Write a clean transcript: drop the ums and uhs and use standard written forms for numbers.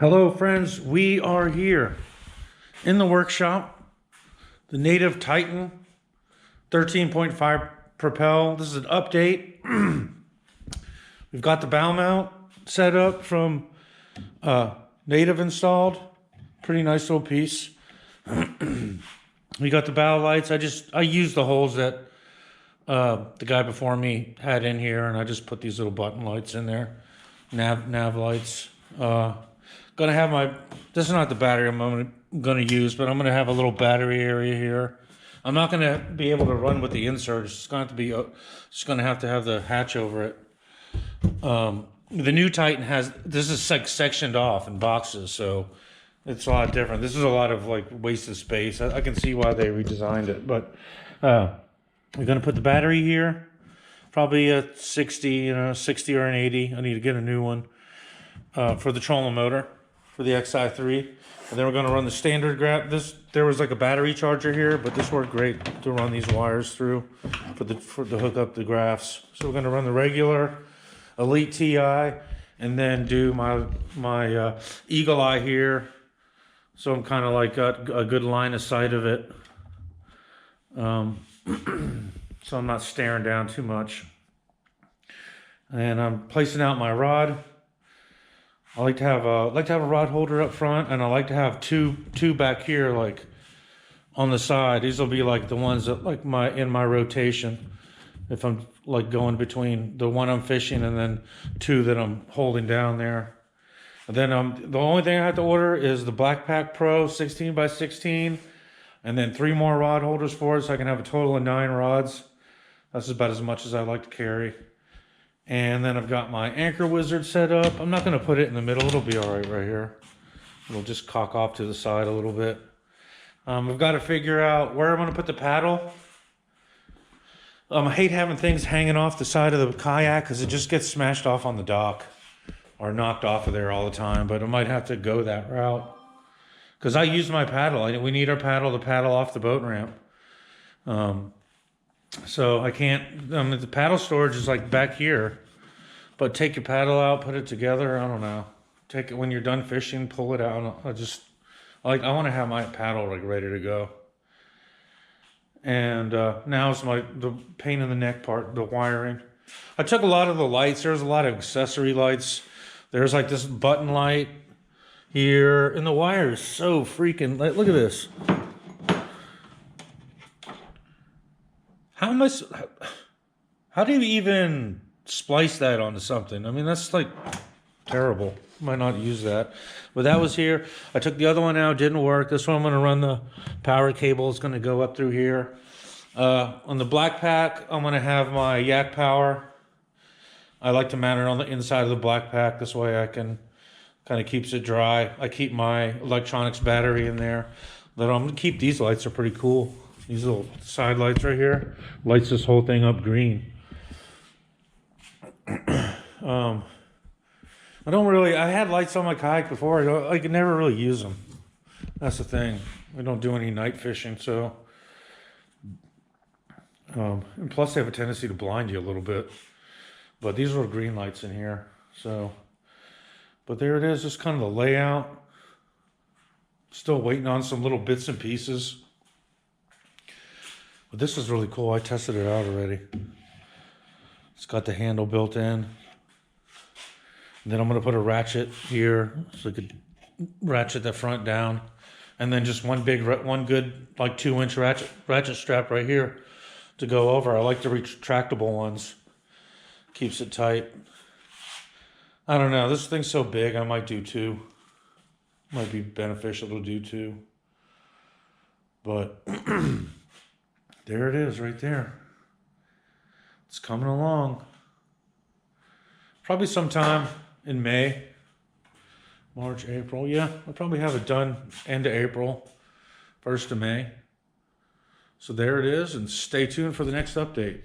Hello friends, we are here in the workshop, the Native Titan 13.5 Propel. This is an update. We've got the bow mount set up from Native installed. Pretty nice little piece. We got the bow lights. I used the holes that the guy before me had in here, and I just put these little button lights in there, nav lights. Gonna have this is not the battery I'm gonna use, but I'm gonna have a little battery area here. I'm not gonna be able to run with the insert. It's gonna have to be, just gonna have to have the hatch over it. The new Titan this is like sectioned off in boxes, so it's a lot different. This is a lot of like wasted space. I can see why they redesigned it, but we're gonna put the battery here, probably a 60, 60 or an 80. I need to get a new one for the trolling motor for the XI3, and then we're going to run the standard there was like a battery charger here, but this worked great to run these wires through to hook up the graphs. So we're going to run the regular Elite TI and then do my Eagle Eye here, so I'm kind of like got a good line of sight of it, so I'm not staring down too much. And I'm placing out my rod. I like to have a rod holder up front, and I like to have two back here, like on the side. These will be like the ones that like in my rotation, if I'm like going between the one I'm fishing and then two that I'm holding down there. And then the only thing I have to order is the Blackpack Pro 16x16, and then 3 more rod holders for it, so I can have a total of 9 rods. That's about as much as I like to carry. And then I've got my Anchor Wizard set up. I'm not going to put it in the middle. It'll be all right here. It'll just cock off to the side a little bit. I've got to figure out where I'm going to put the paddle. I hate having things hanging off the side of the kayak because it just gets smashed off on the dock or knocked off of there all the time. But I might have to go that route because I use my paddle. We need our paddle to paddle off the boat ramp. So I can't, the paddle storage is like back here, but take your paddle out, put it together. I don't know. Take it when you're done fishing, pull it out. I want to have my paddle like ready to go. And now's the pain in the neck part, the wiring. I took a lot of the lights. There's a lot of accessory lights. There's like this button light here, and the wire is so freaking, look at this. How do you even splice that onto something? I mean, that's like terrible. Might not use that. But that was here. I took the other one out, didn't work. This one I'm going to run the power cable. It's going to go up through here. On the Blackpack, I'm going to have my Yak Power. I like to mount it on the inside of the Blackpack. This way I can kind of keeps it dry. I keep my electronics battery in there. Then I'm going to keep these lights. Are pretty cool. These little side lights right here lights this whole thing up green. I had lights on my kayak before. I could never really use them. That's the thing. We don't do any night fishing, so and plus they have a tendency to blind you a little bit. But these are green lights in here, so. But there it is, just kind of the layout. Still waiting on some little bits and pieces. But this is really cool. I tested it out already. It's got the handle built in. And then I'm going to put a ratchet here so I could ratchet the front down. And then just one good like 2-inch ratchet strap right here to go over. I like the retractable ones. Keeps it tight. I don't know. This thing's so big, I might do 2. Might be beneficial to do 2. But there it is right there. It's coming along. Probably sometime in May, March, April. Yeah, I'll probably have it done end of April, 1st of May. So there it is, and stay tuned for the next update.